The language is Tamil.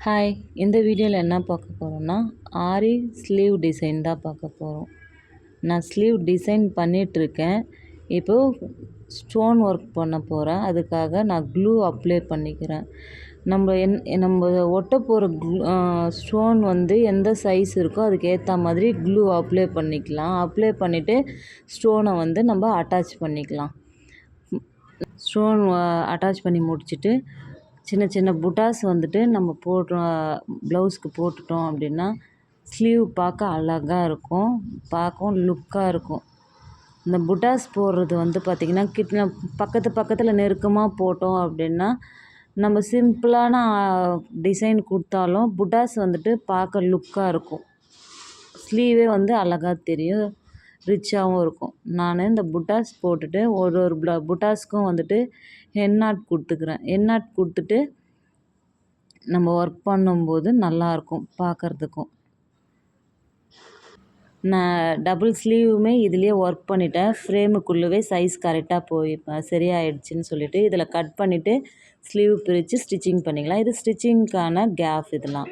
ஹாய், இந்த வீடியோவில் என்ன பார்க்க போகிறோன்னா ஆரி ஸ்லீவ் டிசைன் தான் பார்க்க போகிறோம். நான் ஸ்லீவ் டிசைன் பண்ணிகிட்ருக்கேன். இப்போது ஸ்டோன் ஒர்க் பண்ண போகிறேன். அதுக்காக நான் க்ளூ அப்ளை பண்ணிக்கிறேன். நம்ம ஒட்ட போகிற ஸ்டோன் எந்த சைஸ் இருக்கோ அதுக்கு ஏற்ற மாதிரி க்ளூ அப்ளை பண்ணிக்கலாம். அப்ளை பண்ணிவிட்டு ஸ்டோனை நம்ம அட்டாச் பண்ணிக்கலாம். ஸ்டோன் அட்டாச் பண்ணி முடிச்சுட்டு சின்ன சின்ன புட்டாஸ் நம்ம ப்ளவுஸ்க்கு போட்டுட்டோம் அப்படின்னா ஸ்லீவ் பார்க்க அழகாக இருக்கும், பார்க்கவும் லுக்காக இருக்கும். இந்த புட்டாஸ் போடுறது பார்த்திங்கன்னா பக்கத்தில் நெருக்கமாக போட்டோம் அப்படின்னா நம்ம சிம்பிளான டிசைன் கொடுத்தாலும் புட்டாஸ் பார்க்க லுக்காக இருக்கும். ஸ்லீவே அழகாக தெரியும், ரிச்சாகவும் இருக்கும். நான் இந்த புட்டாஸ் போட்டுட்டு ஒரு புட்டாஸ்க்கும் ஹெட் நாட் கொடுத்துக்கிறேன். ஹெட் நாட் கொடுத்துட்டு நம்ம ஒர்க் பண்ணும்போது நல்லாயிருக்கும் பார்க்குறதுக்கும். நான் டபுள் ஸ்லீவுமே இதுலேயே ஒர்க் பண்ணிட்டேன். ஃப்ரேமுக்குள்ளவே சைஸ் கரெக்டாக போய் சரியாயிடுச்சுன்னு சொல்லிவிட்டு இதில் கட் பண்ணிவிட்டு ஸ்லீவ் பிரித்து ஸ்டிச்சிங் பண்ணிக்கலாம். இது ஸ்டிச்சிங்க்கான கேப் இதெல்லாம்.